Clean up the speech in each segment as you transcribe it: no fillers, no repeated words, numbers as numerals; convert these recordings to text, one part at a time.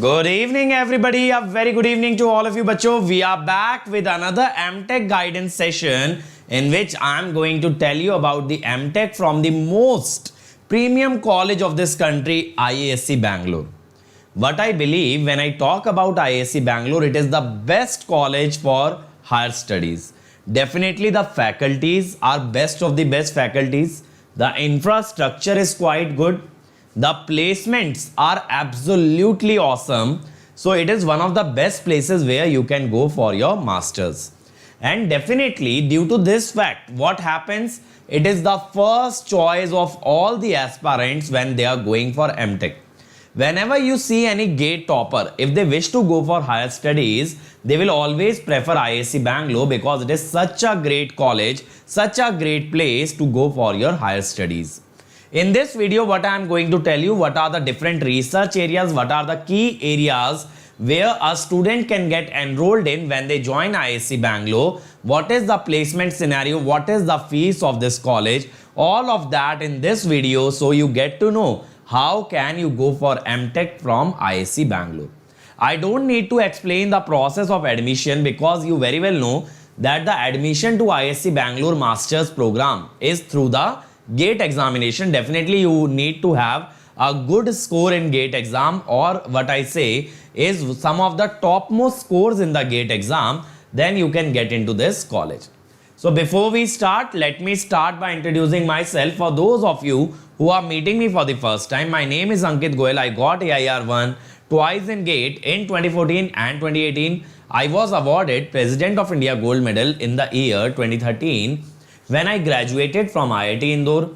Good evening everybody, a very good evening to all of you bachcho. We are back with another M.Tech Guidance session in which I am going to tell you about the M.Tech from the most premium college of this country, IISc Bangalore. What I believe when I talk about IISc Bangalore, it is the best college for higher studies. Definitely the faculties are best of the best faculties. The infrastructure is quite good. The placements are absolutely awesome. So it is one of the best places where you can go for your masters. And definitely due to this fact, what happens? It is the first choice of all the aspirants when they are going for MTech. Whenever you see any GATE topper, if they wish to go for higher studies, they will always prefer IISc Bangalore because it is such a great college, such a great place to go for your higher studies. In this video, what I am going to tell you, what are the different research areas, what are the key areas where a student can get enrolled in when they join IISc Bangalore, what is the placement scenario, what is the fees of this college, all of that in this video so you get to know how can you go for MTech from IISc Bangalore. I don't need to explain the process of admission because you very well know that the admission to IISc Bangalore Masters program is through the GATE examination. Definitely you need to have a good score in GATE exam, or what I say is some of the topmost scores in the GATE exam, then you can get into this college. So before we start, let me start by introducing myself. For those of you who are meeting me for the first time, my name is Ankit Goyal. I got AIR1 twice in GATE in 2014 and 2018. I was awarded President of India Gold Medal in the year 2013 when I graduated from IIT Indore.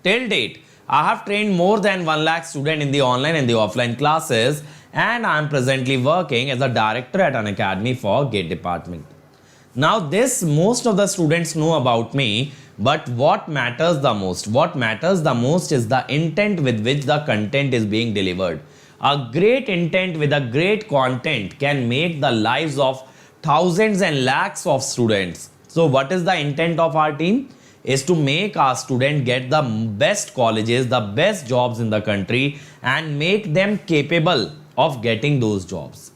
Till date, I have trained more than 1 lakh students in the online and the offline classes, and I am presently working as a director at Unacademy for GATE department. Now this most of the students know about me, but what matters the most? What matters the most is the intent with which the content is being delivered. A great intent with a great content can make the lives of thousands and lakhs of students. So what is the intent of our team? Is to make our students get the best colleges, the best jobs in the country, and make them capable of getting those jobs.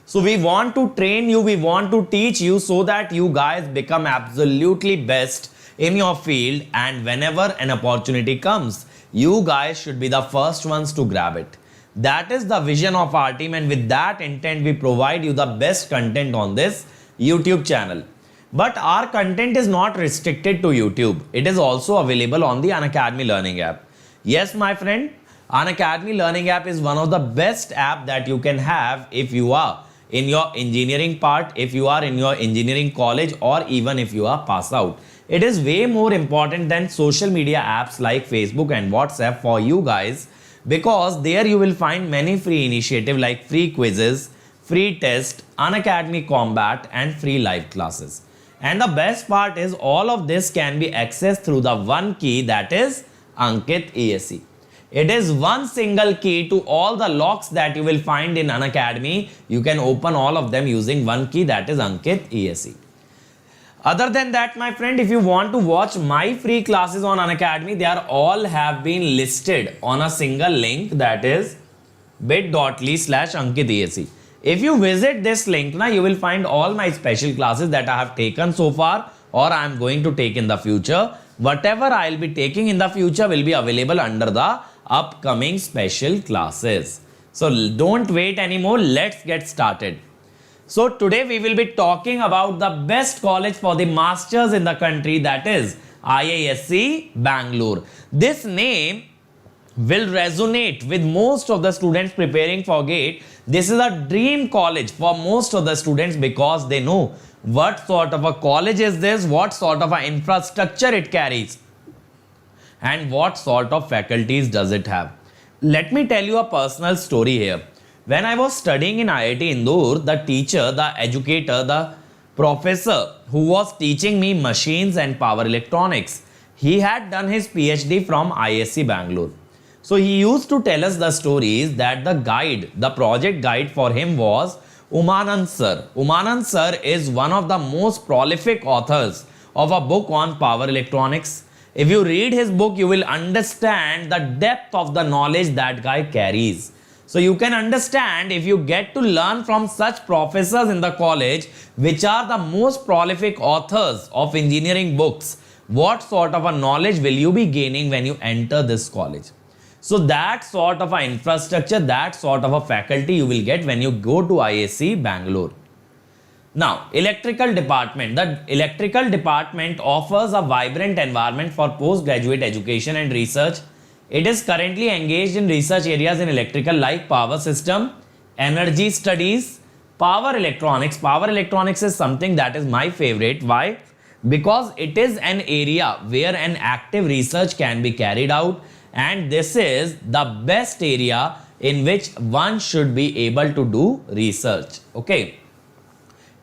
So we want to train you, we want to teach you so that you guys become absolutely best in your field, and whenever an opportunity comes, you guys should be the first ones to grab it. That is the vision of our team, and with that intent we provide you the best content on this YouTube channel. But our content is not restricted to YouTube. It is also available on the Unacademy Learning app. Yes, my friend, Unacademy Learning app is one of the best app that you can have if you are in your engineering part, if you are in your engineering college, or even if you are pass out. It is way more important than social media apps like Facebook and WhatsApp for you guys, because there you will find many free initiatives like free quizzes, free tests, Unacademy Combat, and free live classes. And the best part is all of this can be accessed through the one key, that is Ankit ESE. It is one single key to all the locks that you will find in Unacademy. You can open all of them using one key, that is Ankit ESE. Other than that, my friend, if you want to watch my free classes on Unacademy, they are all have been listed on a single link, that is bit.ly/Ankit ESE. If you visit this link, now you will find all my special classes that I have taken so far, or I am going to take in the future. Whatever I will be taking in the future will be available under the upcoming special classes. So don't wait anymore. Let's get started. So today we will be talking about the best college for the masters in the country, that is IISc Bangalore. This name will resonate with most of the students preparing for GATE. This is a dream college for most of the students because they know what sort of a college is this, what sort of an infrastructure it carries, and what sort of faculties does it have. Let me tell you a personal story here. When I was studying in IIT Indore, the teacher, the educator, the professor who was teaching me machines and power electronics, he had done his PhD from IISc Bangalore. So he used to tell us the stories that the guide, the project guide for him was Umanand sir. Umanand sir is one of the most prolific authors of a book on power electronics. If you read his book, you will understand the depth of the knowledge that guy carries. So you can understand, if you get to learn from such professors in the college, which are the most prolific authors of engineering books, what sort of a knowledge will you be gaining when you enter this college? So that sort of an infrastructure, that sort of a faculty you will get when you go to IISc Bangalore. Now, electrical department. The electrical department offers a vibrant environment for postgraduate education and research. It is currently engaged in research areas in electrical like power system, energy studies, power electronics. Power electronics is something that is my favorite. Why? Because it is an area where an active research can be carried out, and this is the best area in which one should be able to do research. Okay.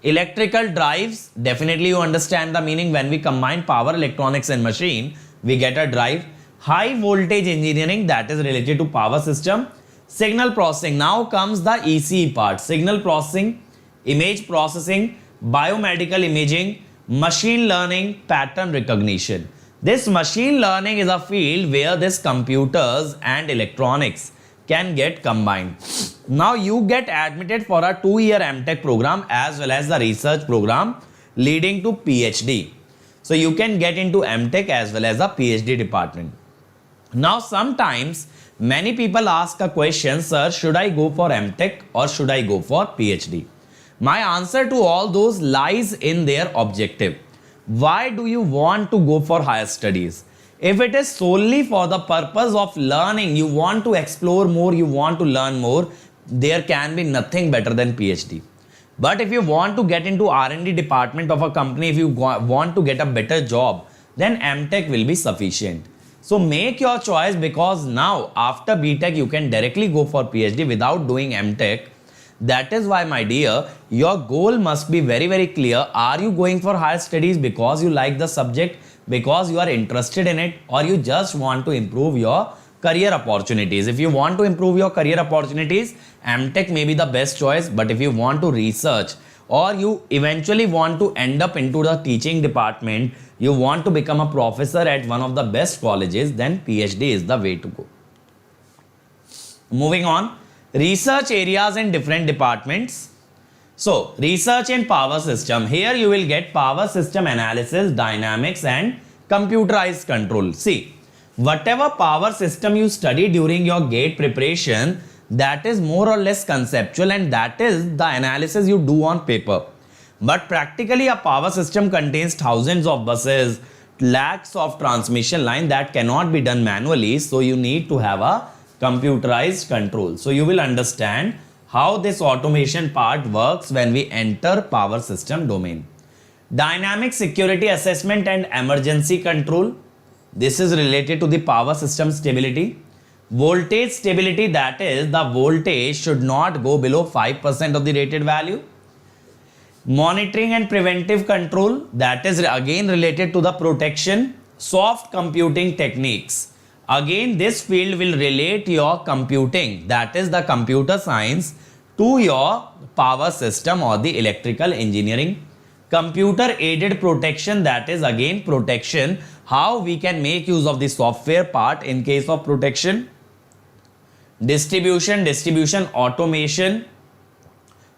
Electrical drives, definitely you understand the meaning. When we combine power electronics and machine, we get a drive. High voltage engineering, that is related to power system. Signal processing, now comes the ECE part. Signal processing, image processing, biomedical imaging, machine learning, pattern recognition. This machine learning is a field where this computers and electronics can get combined. Now you get admitted for a 2-year MTech program as well as the research program leading to PhD. So you can get into MTech as well as the PhD department. Now sometimes many people ask a question, sir, should I go for MTech or should I go for PhD? My answer to all those lies in their objective. Why do you want to go for higher studies? If it is solely for the purpose of learning, you want to explore more, you want to learn more, there can be nothing better than PhD. But if you want to get into R&D department of a company, if you want to get a better job, then MTech will be sufficient. So make your choice, because now after BTech you can directly go for PhD without doing MTech. That is why, my dear, your goal must be very, very clear. Are you going for higher studies because you like the subject, because you are interested in it, or you just want to improve your career opportunities? If you want to improve your career opportunities, MTech may be the best choice. But if you want to research, or you eventually want to end up into the teaching department, you want to become a professor at one of the best colleges, then PhD is the way to go. Moving on, research areas in different departments. So, research in power system. Here you will get power system analysis, dynamics and computerized control. See, whatever power system you study during your GATE preparation, that is more or less conceptual, and that is the analysis you do on paper. But practically a power system contains thousands of buses, lakhs of transmission line that cannot be done manually. So you need to have a computerized control. So you will understand how this automation part works when we enter power system domain. Dynamic security assessment and emergency control. This is related to the power system stability. Voltage stability, that is the voltage should not go below 5% of the rated value. Monitoring and preventive control, that is again related to the protection. Soft computing techniques. Again, this field will relate your computing, that is the computer science, to your power system or the electrical engineering. Computer aided protection, that is again protection, how we can make use of the software part in case of protection. Distribution automation,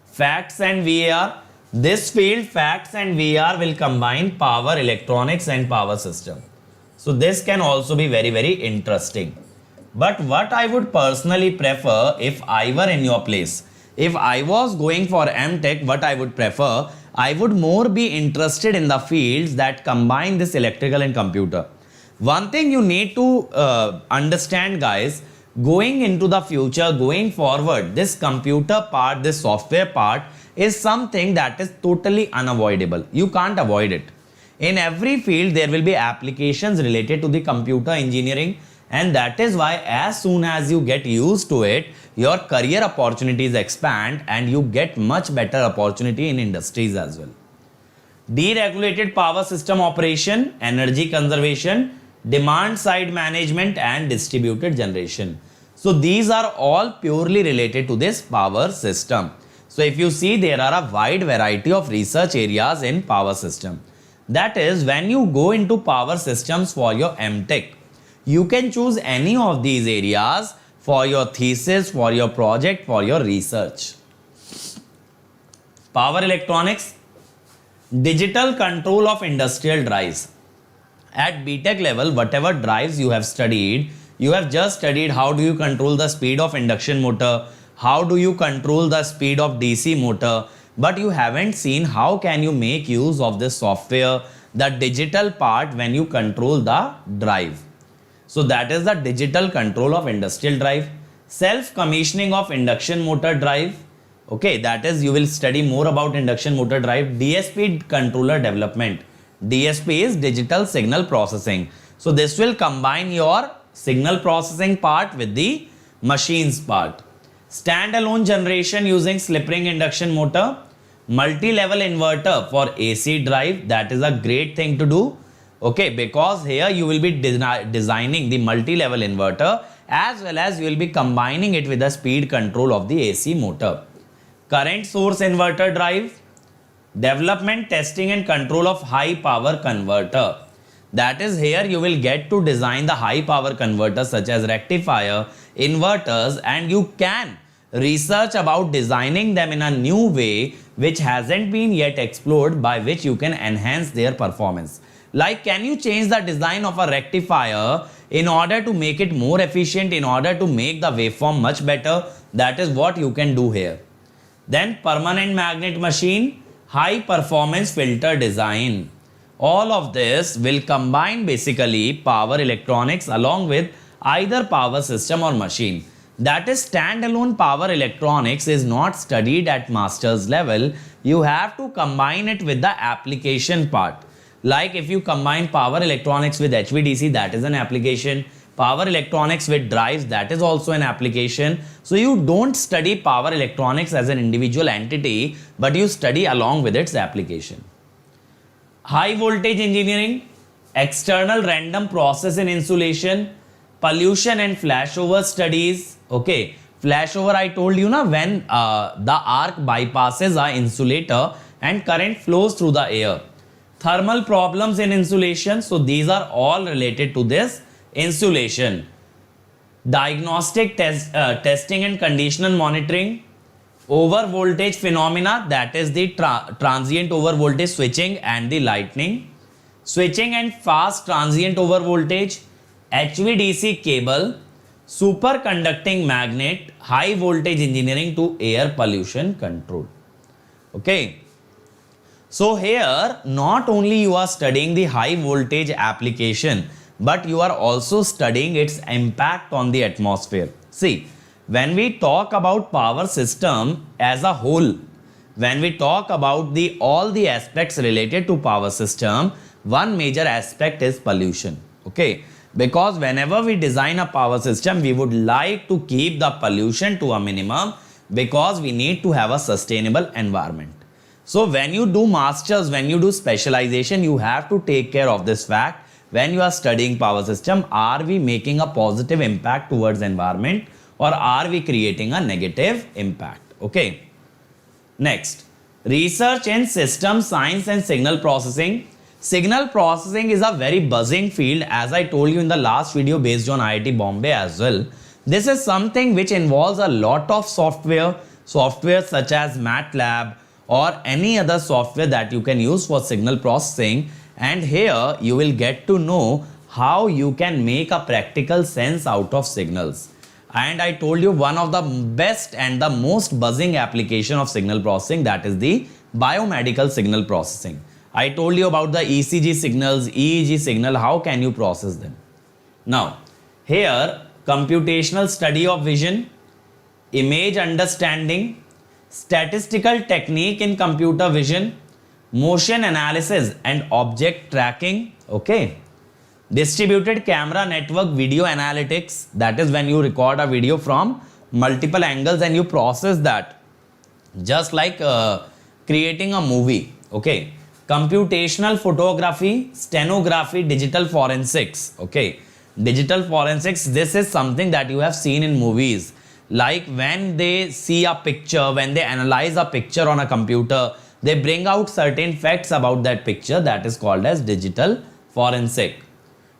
facts and VAR. This field, facts and VAR, will combine power electronics and power system. So this can also be very, very interesting. But what I would personally prefer, if I were in your place, if I was going for MTech, what I would prefer, I would more be interested in the fields that combine this electrical and computer. One thing you need to understand, guys, going into the future, going forward, this computer part, this software part is something that is totally unavoidable. You can't avoid it. In every field, there will be applications related to the computer engineering, and that is why as soon as you get used to it, your career opportunities expand and you get much better opportunity in industries as well. Deregulated power system operation, energy conservation, demand side management and distributed generation. So these are all purely related to this power system. So if you see, there are a wide variety of research areas in power system. That is, when you go into power systems for your MTech, you can choose any of these areas for your thesis, for your project, for your research. Power electronics, digital control of industrial drives. At B.Tech level, whatever drives you have studied, you have just studied how do you control the speed of induction motor, how do you control the speed of DC motor, but you haven't seen how can you make use of this software, the digital part when you control the drive. So that is the digital control of industrial drive. Self-commissioning of induction motor drive. Okay, that is you will study more about induction motor drive. DSP controller development. DSP is digital signal processing. So this will combine your signal processing part with the machines part. Standalone generation using slip ring induction motor. Multi-level inverter for AC drive. That is a great thing to do. Okay, because here you will be designing the multi-level inverter as well as you will be combining it with the speed control of the AC motor. Current source inverter drive. Development, testing and control of high power converter. That is here you will get to design the high power converters such as rectifier, inverters, and you can research about designing them in a new way which hasn't been yet explored, by which you can enhance their performance. Like, can you change the design of a rectifier in order to make it more efficient, in order to make the waveform much better? That is what you can do here. Then permanent magnet machine, high performance filter design. All of this will combine basically power electronics along with either power system or machine. That is, standalone power electronics is not studied at master's level. You have to combine it with the application part. Like if you combine power electronics with HVDC, that is an application. Power electronics with drives, that is also an application. So you don't study power electronics as an individual entity, but you study along with its application. High voltage engineering, external random process in insulation, pollution and flashover studies. Okay, flashover I told you na, when the arc bypasses an insulator and current flows through the air. Thermal problems in insulation, so these are all related to this insulation. Diagnostic testing and conditional monitoring. Over voltage phenomena, that is the transient over voltage switching and the lightning. Switching and fast transient over voltage. HVDC cable. Superconducting magnet. High voltage engineering to air pollution control. Okay. So here not only you are studying the high voltage application, but you are also studying its impact on the atmosphere. See, when we talk about power system as a whole, when we talk about all the aspects related to power system, one major aspect is pollution. Okay, because whenever we design a power system, we would like to keep the pollution to a minimum because we need to have a sustainable environment. So when you do masters, when you do specialization, you have to take care of this fact. When you are studying power system, are we making a positive impact towards environment or are we creating a negative impact? Okay. Next, research in system science and signal processing. Signal processing is a very buzzing field, as I told you in the last video based on IIT Bombay as well. This is something which involves a lot of software such as MATLAB or any other software that you can use for signal processing. And here you will get to know how you can make a practical sense out of signals. And I told you one of the best and the most buzzing application of signal processing, that is the biomedical signal processing. I told you about the ECG signals, EEG signal, how can you process them. Now, here computational study of vision, image understanding, statistical technique in computer vision, motion analysis and object tracking. Okay. Distributed camera network video analytics, that is when you record a video from multiple angles and you process that, just like creating a movie. Okay. Computational photography, stenography, digital forensics. Okay. Digital forensics, this is something that you have seen in movies. Like when they see a picture, when they analyze a picture on a computer, they bring out certain facts about that picture, that is called as digital forensic.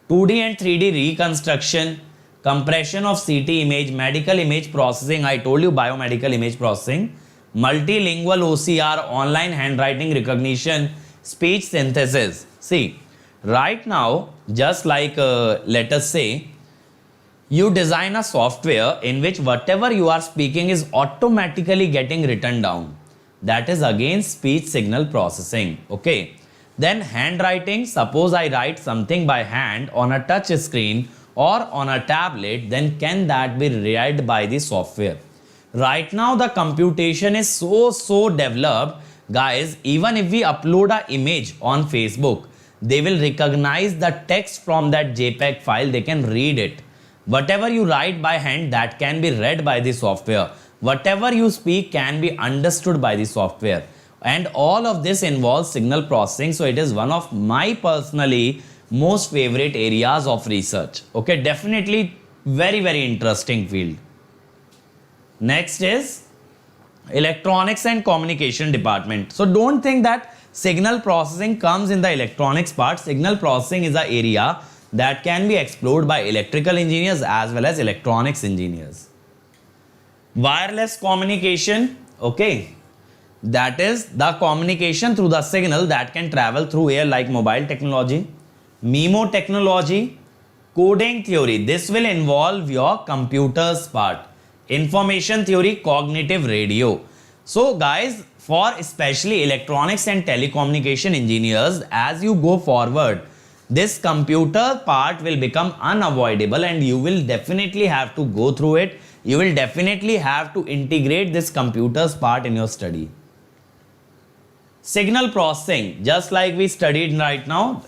2D and 3D reconstruction, compression of CT image, medical image processing, I told you biomedical image processing, multilingual OCR, online handwriting recognition, speech synthesis. See, right now, just like let us say, you design a software in which whatever you are speaking is automatically getting written down. That is again speech signal processing. Okay. Then handwriting, suppose I write something by hand on a touch screen or on a tablet, then can that be read by the software? Right now the computation is so developed, guys. Even if we upload an image on Facebook, they will recognize the text from that JPEG file, they can read it. Whatever you write by hand, that can be read by the software. Whatever you speak can be understood by the software. And all of this involves signal processing. So it is one of my personally most favorite areas of research. Okay, definitely very interesting field. Next is electronics and communication department. So don't think that signal processing comes in the electronics part. Signal processing is an area that can be explored by electrical engineers as well as electronics engineers. Wireless communication, okay, that is the communication through the signal that can travel through air like mobile technology. MIMO technology, coding theory, this will involve your computers part. Information theory, cognitive radio. So guys, for especially electronics and telecommunication engineers, as you go forward, this computer part will become unavoidable and you will definitely have to go through it. You will definitely have to integrate this computers part in your study. Signal processing, just like we studied right now,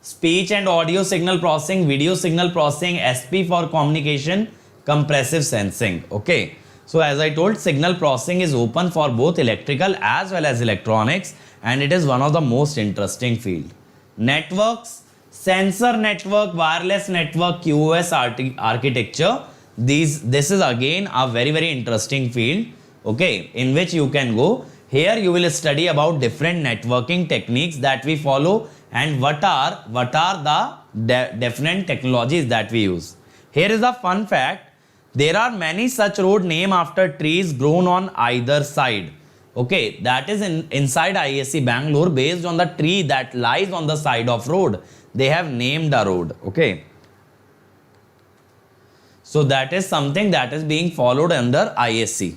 speech and audio signal processing, video signal processing, SP for communication, compressive sensing. Okay. So as I told, signal processing is open for both electrical as well as electronics, and it is one of the most interesting field. Networks, sensor network, wireless network, QoS architecture. This is again a very interesting field, okay, in which you can go. Here you will study about different networking techniques that we follow and what are the different technologies that we use. Here is a fun fact. There are many such road named after trees grown on either side. Okay, that is inside IISc Bangalore, based on the tree that lies on the side of road. They have named a road. Okay. So that is something that is being followed under IISc.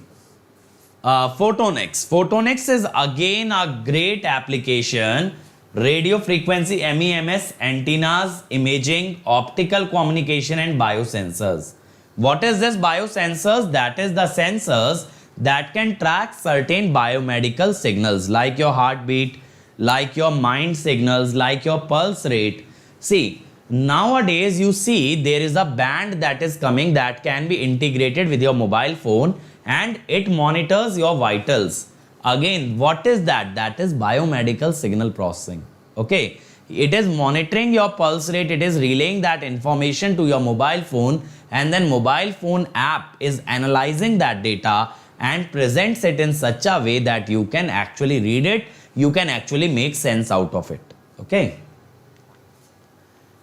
Photonics. Photonics is again a great application. Radio frequency MEMS, antennas, imaging, optical communication and biosensors. What is this biosensors? That is the sensors that can track certain biomedical signals like your heartbeat, like your mind signals, like your pulse rate. See, nowadays you see there is a band that is coming that can be integrated with your mobile phone and it monitors your vitals. Again, what is that? That is biomedical signal processing. Okay, it is monitoring your pulse rate, it is relaying that information to your mobile phone, and then mobile phone app is analyzing that data and presents it in such a way that you can actually read it, you can actually make sense out of it. Okay.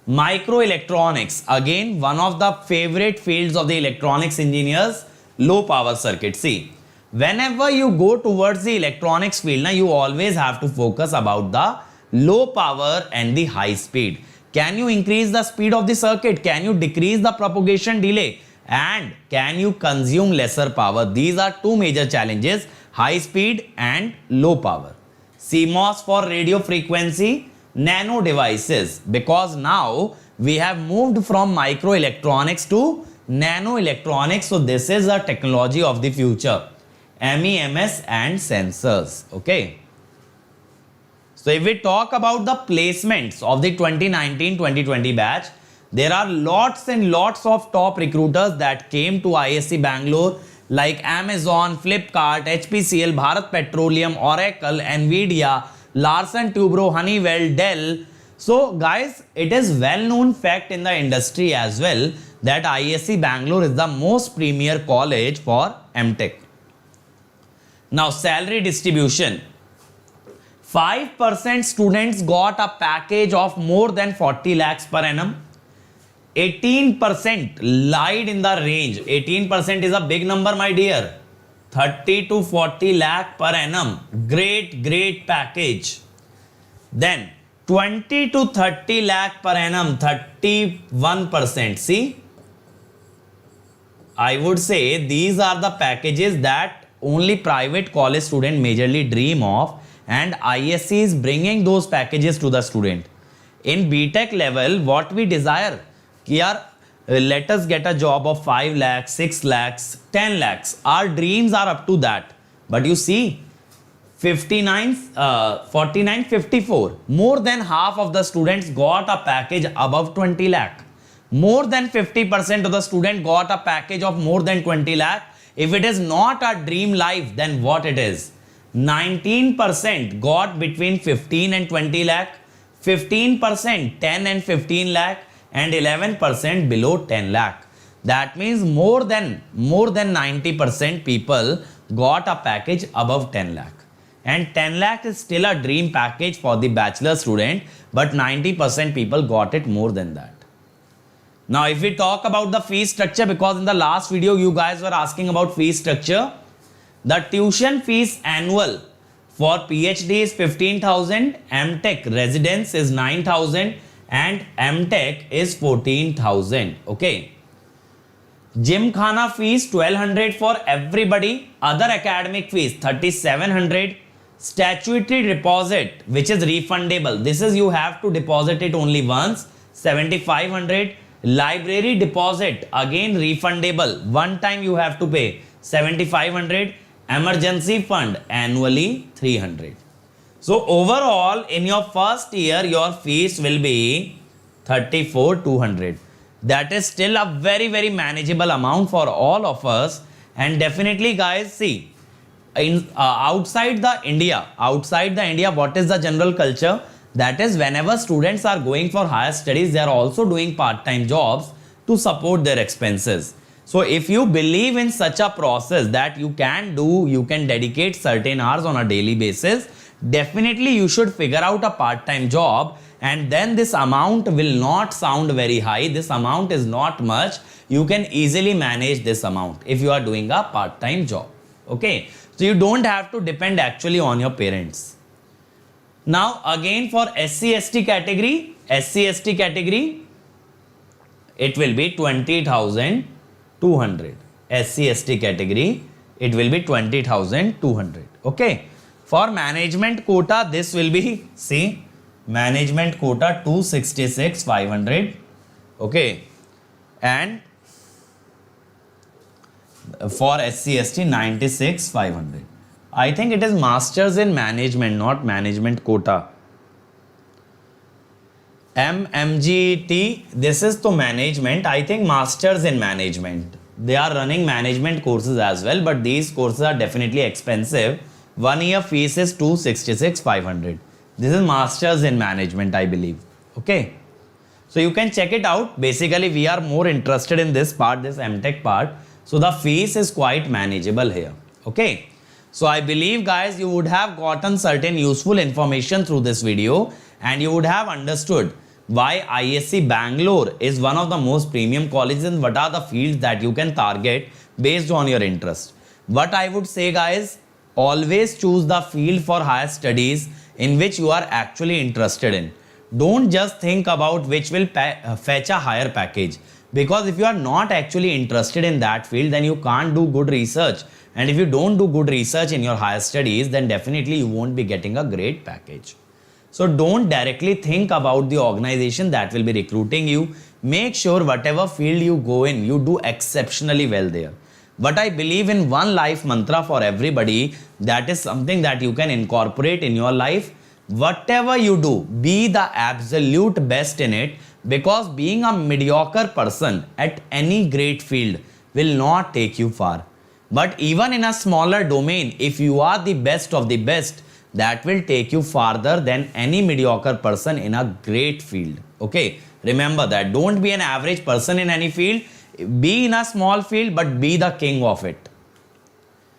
Microelectronics, again one of the favorite fields of the electronics engineers, low power circuit. See, whenever you go towards the electronics field, now you always have to focus about the low power and the high speed. Can you increase the speed of the circuit? Can you decrease the propagation delay? And can you consume lesser power? These are two major challenges, high speed and low power. CMOS for radio frequency, nano devices, because now we have moved from microelectronics to nano electronics. So this is a technology of the future. MEMS and sensors. Okay. So if we talk about the placements of the 2019-2020 batch, there are lots and lots of top recruiters that came to IISc Bangalore like Amazon, Flipkart, HPCL, Bharat Petroleum, Oracle, Nvidia, Larsen Tubro, Honeywell, Dell. So guys, it is well known fact in the industry as well that IISc Bangalore is the most premier college for MTech. Now salary distribution. 5% students got a package of more than 40 lakhs per annum. 18% lied in the range. 18% is a big number, my dear. 30 to 40 lakh per annum. Great package. Then 20 to 30 lakh per annum, 31%. See, I would say these are the packages that only private college student majorly dream of, and ISC is bringing those packages to the student. In BTech level, what we desire, here, let us get a job of 5 lakhs, 6 lakhs, 10 lakhs. Our dreams are up to that. But you see, 49, 49, 54. More than half of the students got a package above 20 lakh. More than 50% of the student got a package of more than 20 lakh. If it is not a dream life, then what it is? 19% got between 15 and 20 lakh. 15% 10 and 15 lakh, and 11% below 10 lakh. That means more than 90% people got a package above 10 lakh. And 10 lakh is still a dream package for the bachelor student, but 90% people got it more than that. Now, if we talk about the fee structure, because in the last video you guys were asking about fee structure, the tuition fees annual for PhD is 15,000, MTech residence is 9,000, and MTech is 14,000. Okay. Gymkhana fees 1,200 for everybody. Other academic fees 3,700. Statutory deposit, which is refundable. This is you have to deposit it only once, 7,500. Library deposit, again refundable. One time you have to pay 7,500. Emergency fund annually 300. So overall in your first year your fees will be 34,200. That is still a very manageable amount for all of us. And definitely guys, see, in outside the India, what is the general culture? That is, whenever students are going for higher studies, they are also doing part-time jobs to support their expenses. So if you believe in such a process that you can dedicate certain hours on a daily basis, definitely you should figure out a part-time job, and then this amount will not sound very high. This amount is not much. You can easily manage this amount if you are doing a part-time job. Okay. So you don't have to depend actually on your parents. Now again for SC/ST category, it will be 20,200. SC/ST category, it will be 20,200. Okay. For management quota, this will be, see, management quota 266,500. Okay. And for SC/ST 96,500. I think it is masters in management, not management quota. MMGT, this is to management. I think masters in management. They are running management courses as well, but these courses are definitely expensive. 1 year fees is 266,500. This is masters in management, I believe. Okay. So you can check it out. Basically, we are more interested in this part, this MTech part. So the fees is quite manageable here. Okay. So I believe guys, you would have gotten certain useful information through this video, and you would have understood why IISc Bangalore is one of the most premium colleges and what are the fields that you can target based on your interest. What I would say guys, always choose the field for higher studies in which you are actually interested in. Don't just think about which will fetch a higher package, because if you are not actually interested in that field, then you can't do good research. And if you don't do good research in your higher studies, then definitely you won't be getting a great package. So don't directly think about the organization that will be recruiting you. Make sure whatever field you go in, you do exceptionally well there. But I believe in one life mantra for everybody. That is something that you can incorporate in your life. Whatever you do, be the absolute best in it, because being a mediocre person at any great field will not take you far. But even in a smaller domain, if you are the best of the best, that will take you farther than any mediocre person in a great field. Okay, remember that. Don't be an average person in any field. Be in a small field, but be the king of it.